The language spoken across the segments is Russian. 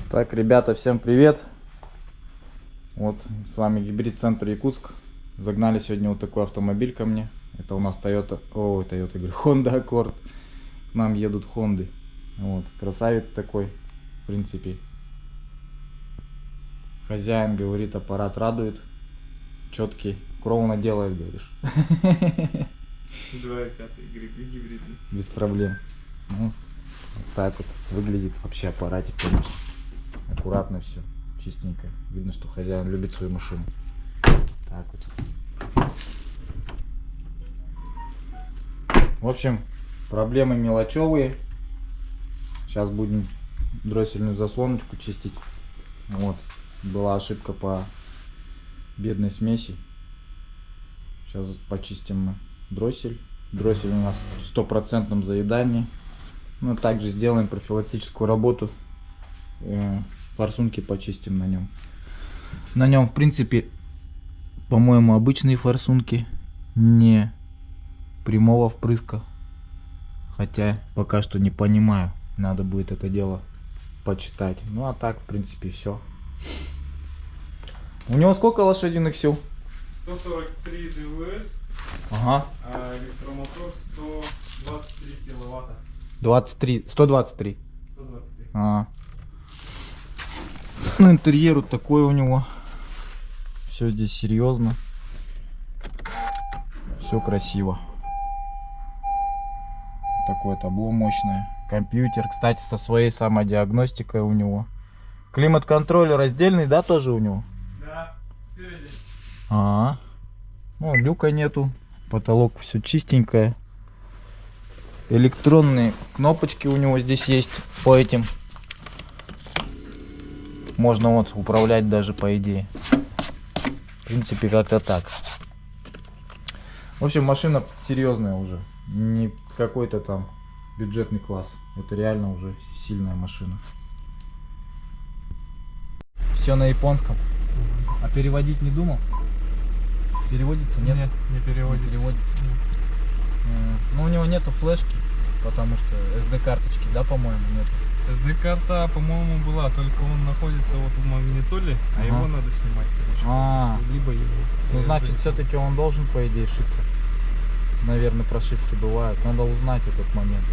Так, ребята, всем привет! Вот с вами Гибрид-центр Якутск. Загнали сегодня вот такой автомобиль ко мне. Это у нас Toyota, говорю, Honda Accord. К нам едут Хонды. Вот, красавец такой, в принципе. Хозяин говорит, аппарат радует. Четкий, кровно делает, говоришь. 2.5 гибридный. Без проблем. Ну, вот так вот выглядит вообще аппаратик, конечно. Аккуратно все, чистенько. Видно, что хозяин любит свою машину. Так вот. В общем, проблемы мелочевые. Сейчас будем дроссельную заслоночку чистить. Вот. Была ошибка по бедной смеси. Сейчас почистим мы дроссель. Дроссель у нас в 100% заедании. Ну, также сделаем профилактическую работу. Форсунки почистим на нем. На нем, в принципе, по-моему, обычные форсунки, не прямого впрыска. Хотя пока что не понимаю. Надо будет это дело почитать. Ну а так, в принципе, все. У него сколько лошадиных сил? 143 ДВС, Ага. а электромотор 123 киловатта. 123. 123. А. Ну, интерьер вот такой у него. Все здесь серьезно. Все красиво. Такое табло мощное. Компьютер, кстати, со своей самодиагностикой у него. Климат-контроль раздельный, да, тоже у него? Да, спереди. Ну, люка нету. Потолок все чистенькое. Электронные кнопочки у него здесь есть по этим. Можно вот управлять даже, по идее. В принципе, как-то так. В общем, машина серьезная уже. Не какой-то там бюджетный класс. Это реально уже сильная машина. Все на японском. А переводить не думал? Переводится? Нет? Нет, не переводится. Не переводится. Ну, у него нету флешки, потому что SD-карточки, да, по-моему, нету. SD-карта, по-моему, была, только он находится вот в магнитоле, а его надо снимать, короче. Либо его. Ну, значит, все-таки он должен, по идее, шиться. Наверное, прошивки бывают. Надо узнать этот момент.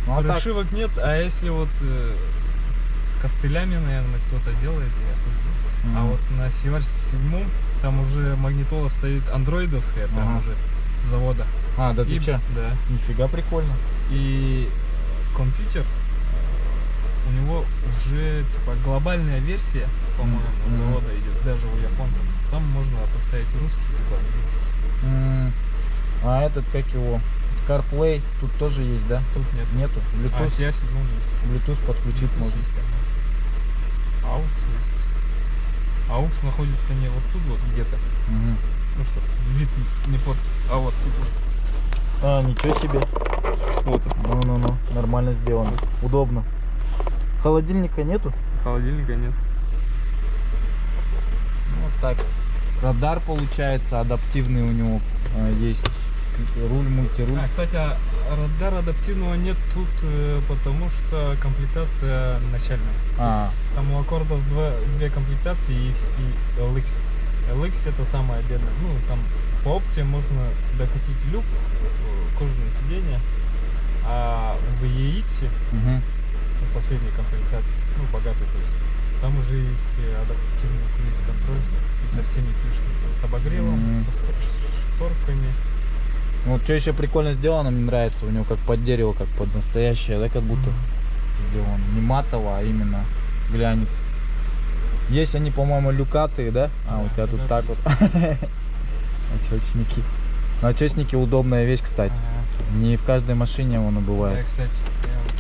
Ну, а Прошивок нет, а если вот с костылями, наверное, кто-то делает, я тут не знаю. А вот на CR7 там уже магнитола стоит андроидовская, прям уже с завода. Да ты че? Да. Нифига прикольно. И компьютер, у него уже типа глобальная версия, по-моему, с завода идет, даже у японцев. Там можно поставить русский либо английский. А этот, как его, CarPlay тут тоже есть, да? Тут нет. Нету. А Bluetooth, есть. Bluetooth подключить Bluetooth можно. есть, ага. AUX есть. AUX находится не вот тут вот где-то. Ну что, вид не портит. А вот тут вот. Ничего себе. Вот он. Ну, нормально сделано. Удобно. Холодильника нету? Холодильника нет. Вот так. Радар получается адаптивный у него есть. Руль, мультируль. Кстати, радара адаптивного нет тут, потому что комплектация начальная. Там у аккордов две комплектации, X и LX. LX это самая бедная. Ну, там по опции можно докатить люк, кожаное сиденье. А в EX, последней комплектации, ну, богатой, то есть, там уже есть адаптивный круиз-контроль и со всеми фишками, с обогревом, со шторками. Вот что еще прикольно сделано, мне нравится, у него как под дерево, как под настоящее, да, как будто сделано. Не матово, а именно глянец. Есть они, по-моему, люкатые, да? У тебя тут так вот. Очечники. Очечники удобная вещь, кстати. Не в каждой машине оно бывает. Да, кстати, я вот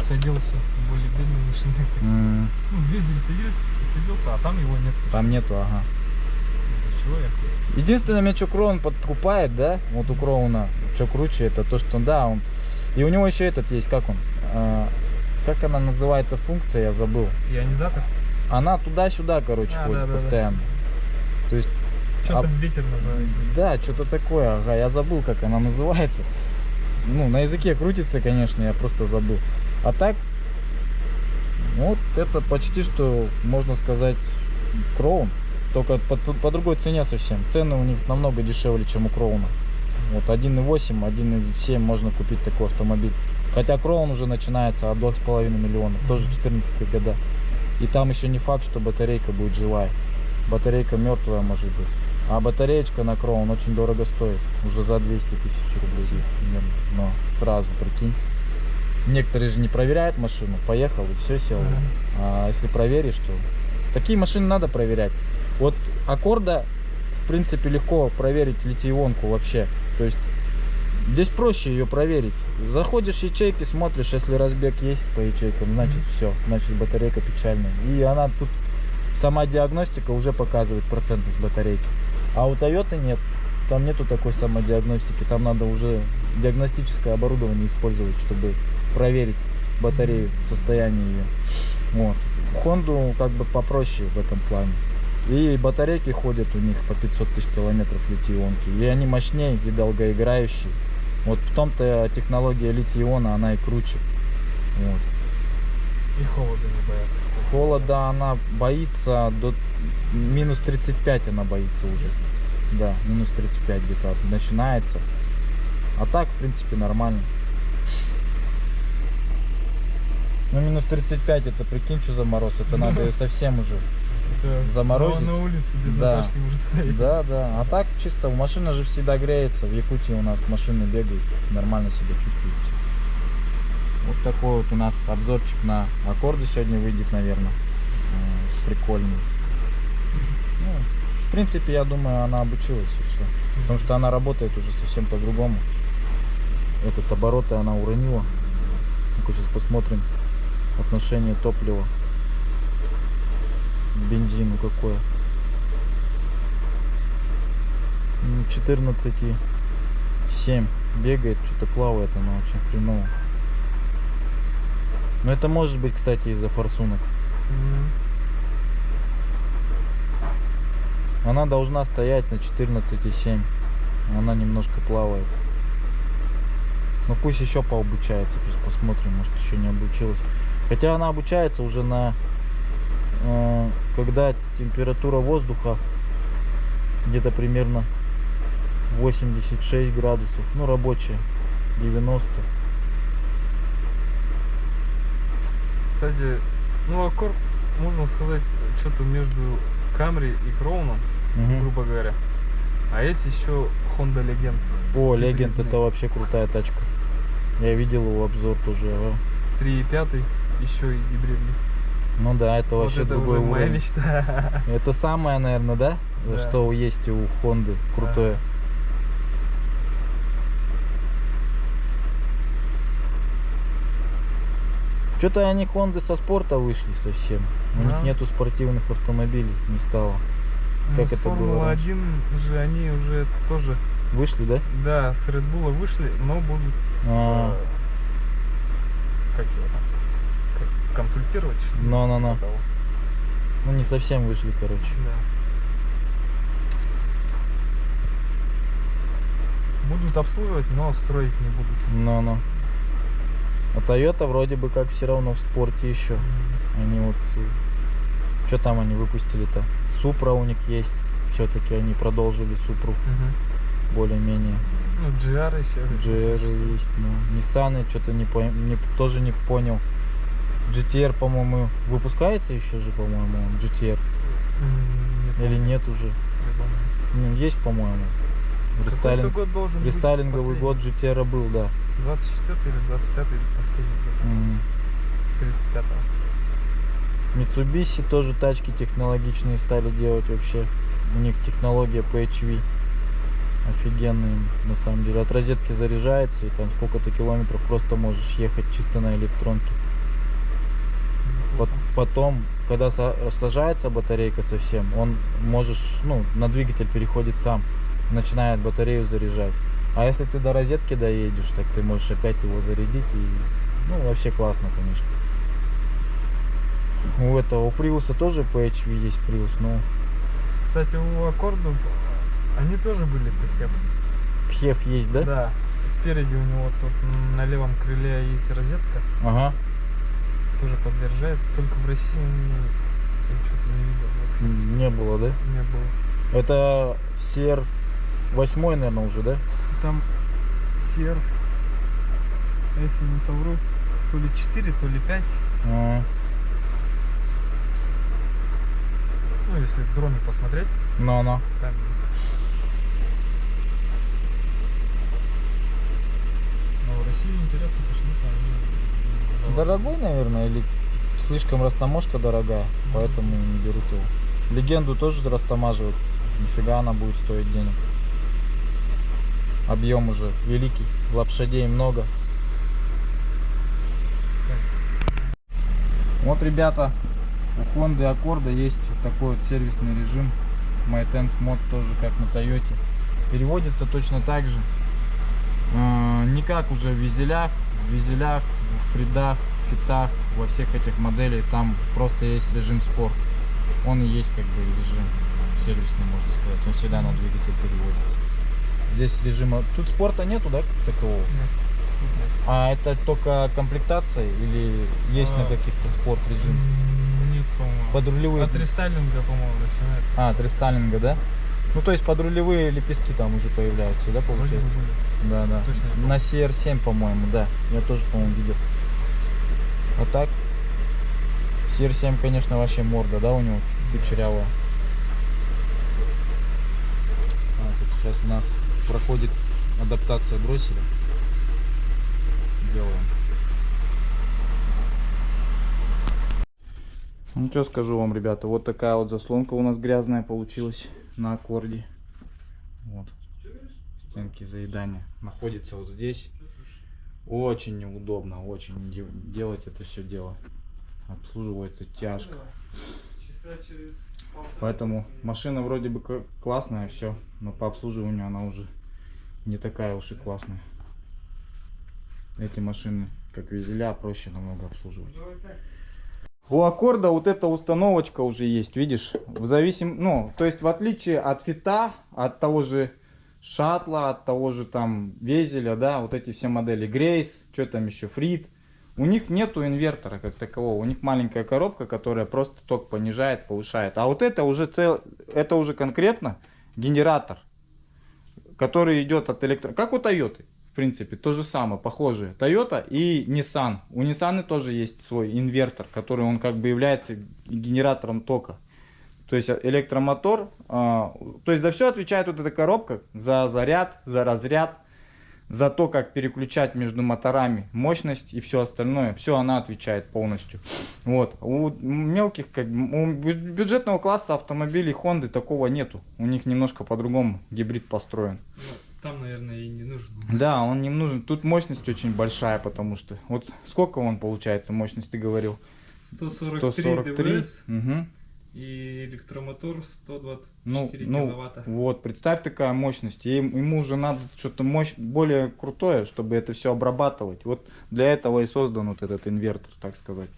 садился в более бедную машину. Ну, в Визель садился, а там его нет. Там нету, ага. Чего я? Единственное, меня что Кроун подкупает, да? Вот у Кроуна, что круче, это то, что да, он. И у него еще этот есть, как он? Как она называется, функция, я забыл. Ионизатор? Она туда-сюда, короче, ходит постоянно. Да. То есть. Что-то ветер называется. Да, что-то такое, ага, я забыл, как она называется. Ну, на языке крутится, конечно, я просто забыл. А так, Вот это почти что, можно сказать, Кроун. Только по другой цене совсем. Цены у них намного дешевле, чем у Кроуна. Вот 1.8, 1.7 можно купить такой автомобиль. Хотя Кроун уже начинается от 2,5 миллионов, тоже 14 года. И там еще не факт, что батарейка будет живая. Батарейка мертвая может быть. А батареечка на Кроун очень дорого стоит. Уже за 200 тысяч рублей. Но сразу, прикинь. Некоторые же не проверяют машину. Поехал и все, сел. А если проверишь, то... Такие машины надо проверять. Вот Аккорда, в принципе, легко проверить литий-ионку вообще. То есть здесь проще ее проверить. Заходишь в ячейки, смотришь, если разбег есть по ячейкам, значит все, значит батарейка печальная. И она тут, сама диагностика уже показывает процентность батарейки. А у Toyota нет, там нету такой самодиагностики, там надо уже диагностическое оборудование использовать, чтобы проверить батарею, состояние ее. Вот. Honda как бы попроще в этом плане. И батарейки ходят у них по 500 тысяч километров литий-ионки. И они мощнее и долгоиграющие. Вот в том-то технология литий-иона, она и круче. Вот. И холода не боятся. Холода она боится до минус 35, она боится уже. Да, минус 35 где-то начинается. А так, в принципе, нормально. Ну, минус 35, это прикинь, что за мороз. Это надо ее совсем уже заморозить. На улице без да. не может стоять. Да, да. А так чисто, машина же всегда греется. В Якутии у нас машины бегают, нормально себя чувствуют. Вот такой вот у нас обзорчик на Аккорды сегодня выйдет, наверное. Прикольный. Ну, в принципе, я думаю, она обучилась и все. Потому что она работает уже совсем по-другому. Этот обороты она уронила. Ну-ка, сейчас посмотрим отношение топлива к бензину какое. 14,7 бегает, что-то плавает она очень хреново. Но это может быть, кстати, из-за форсунок. Она должна стоять на 14,7. Она немножко плавает. Ну пусть еще пообучается, посмотрим, может еще не обучилась. Хотя она обучается уже на когда температура воздуха где-то примерно 86 градусов, ну рабочая 90. Кстати, ну Аккорд, можно сказать, что-то между Camry и Кроуном, грубо говоря. А есть еще Honda Legend. О, Legend, это вообще крутая тачка. Я видел его обзор тоже. 3.5 еще и гибридный. Ну да, это вот вообще это другой уже моя уровень. мечта. Это самое, наверное, да? Да. Что есть у Honda крутое. Что-то они Honda со спорта вышли совсем. У них нету спортивных автомобилей, не стало. Ну, как это было? Формула-1 же они уже тоже вышли, да? Да, с Red Bull вышли, но будут типа, как его там? Консультировать, что ли? Ну не совсем вышли, короче. Да. Будут обслуживать, но строить не будут. А Toyota вроде бы как все равно в спорте еще. Они вот... Что там они выпустили-то? Supra у них есть. Все-таки они продолжили Supra. Более-менее. Ну, GR еще. GR есть, ну. Nissan что-то тоже не понял. GTR, по-моему, выпускается еще же, по-моему, GTR. Или нет уже? Есть, по-моему. Рестайлинговый год GTR был, да. 24 или 25 последний год. 35-го. Mitsubishi тоже тачки технологичные стали делать вообще. У них технология PHV офигенная, на самом деле. От розетки заряжается, и там сколько-то километров просто можешь ехать чисто на электронке. Потом, когда сажается батарейка совсем, он можешь, ну, на двигатель переходит сам, начинает батарею заряжать. А если ты до розетки доедешь, так ты можешь опять его зарядить, и, ну, вообще классно, конечно. У этого, у Prius тоже PHV есть Prius, но... Кстати, у Аккордов они тоже были PHEV. PHEV есть, да? Да. Спереди у него тут на левом крыле есть розетка. Ага. тоже подтверждается, только в России я что-то не видел вообще. Не было, да? Не было. Это CR8, наверное, уже, да? Там CR, если не совру, то ли 4, то ли 5. Ну, если в дроне посмотреть, Но. там есть. Но в России интересно, почему-то они... Дорогой, наверное, или слишком растаможка дорогая, поэтому не берут его. Легенду тоже растамаживают. Нифига она будет стоить денег. Объем уже великий, лапшадей много. Вот, ребята, у Honda Accord есть вот такой вот сервисный режим. MyTens Mod тоже как на Toyota. Переводится точно так же. Не как уже в визелях, в фридах, фитах, во всех этих моделях. Там просто есть режим спорт. Он и есть как бы режим сервисный, можно сказать. Он всегда на двигатель переводится. Здесь режима... Тут спорта нету, да, как такового? Нет. А это только комплектация или есть на каких-то спорт режим? Нет, по-моему. Подрулевые... От рестайлинга, по-моему, начинается. от рестайлинга, да? Ну, то есть подрулевые лепестки там уже появляются, да, получается? Да. Точно. На CR7, по-моему, да. Я тоже, по-моему, видел. А так, CR7, конечно, вообще морда, да, у него кучерявая. Тут сейчас у нас проходит адаптация дросселя. Делаем. Ну, что скажу вам, ребята, вот такая вот заслонка у нас грязная получилась на Аккорде. Вот. Стенки заедания. Находится вот здесь. Очень неудобно, очень делать это все дело. Обслуживается тяжко. Поэтому машина вроде бы классная, все, но по обслуживанию она уже не такая уж и классная. Эти машины, как визеля, проще намного обслуживать. У Аккорда вот эта установочка уже есть, видишь? То есть в отличие от фита, от того же шаттла, от того же там везеля, да, вот эти все модели Грейс, что там еще, Фрид, у них нету инвертора как такового. У них маленькая коробка, которая просто ток понижает, повышает. А вот это уже это уже конкретно генератор, который идет от как у Toyota. В принципе, то же самое, похожее. Toyota и Nissan. У Nissan тоже есть свой инвертор, который он как бы является генератором тока. То есть электромотор, то есть за все отвечает вот эта коробка, за заряд, за разряд, за то, как переключать между моторами мощность и все остальное. Все она отвечает полностью. Вот. У мелких, у бюджетного класса автомобилей Honda такого нету. У них немножко по-другому гибрид построен. Там, наверное, и не нужен. Да, он не нужен. Тут мощность очень большая, потому что... Вот сколько он получается, мощность, ты говорил? 143 ДВС. Угу. И электромотор 124 киловатта. Вот, представь, такая мощность. Ему уже надо что-то более крутое, чтобы это все обрабатывать. Вот для этого и создан вот этот инвертор, так сказать.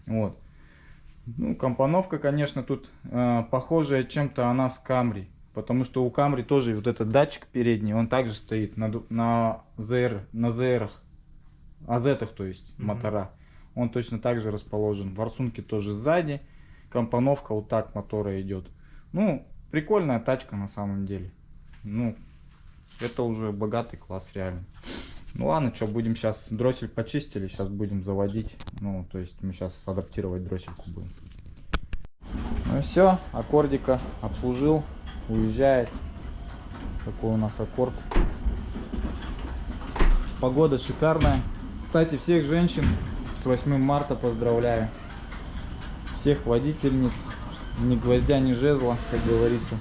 Вот. Ну, компоновка, конечно, тут похожая чем-то она с Camry. Потому что у Camry тоже вот этот датчик передний, он также стоит на ZR-ах, AZ-ах, то есть мотора. Он точно так же расположен. Форсунки тоже сзади. Компоновка вот так мотора идет. Ну, прикольная тачка на самом деле. Ну, это уже богатый класс реально. Ну ладно, что, будем сейчас дроссель почистили, сейчас будем заводить. Ну, то есть мы сейчас адаптировать дроссельку будем. Ну и все, Аккордика обслужил. Уезжает. Такой у нас Аккорд. Погода шикарная. Кстати, всех женщин с 8 марта поздравляю. Всех водительниц. Ни гвоздя, ни жезла, как говорится.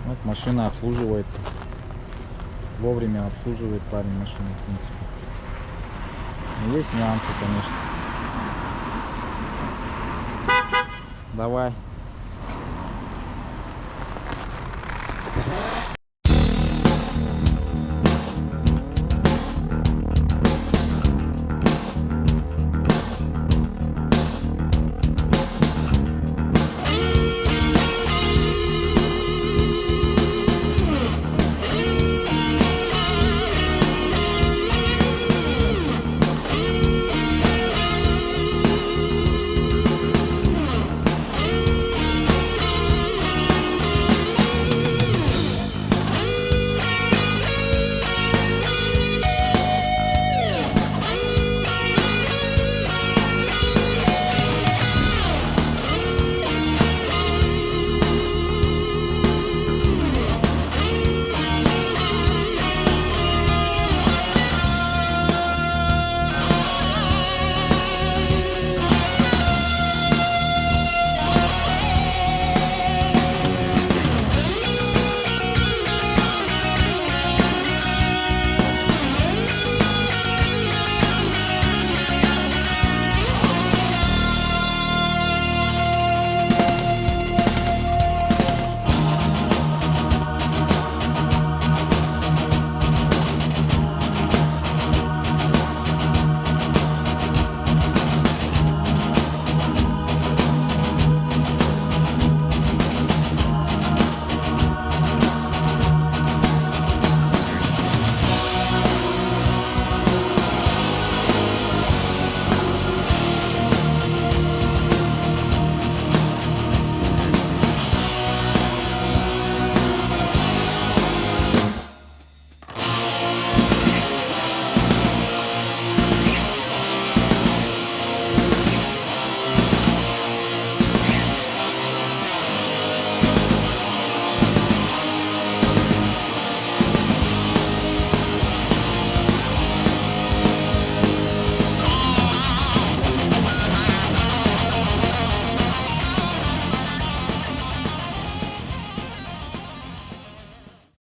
Вот машина обслуживается. Вовремя обслуживает парень машину, в принципе. Есть нюансы, конечно. Давай.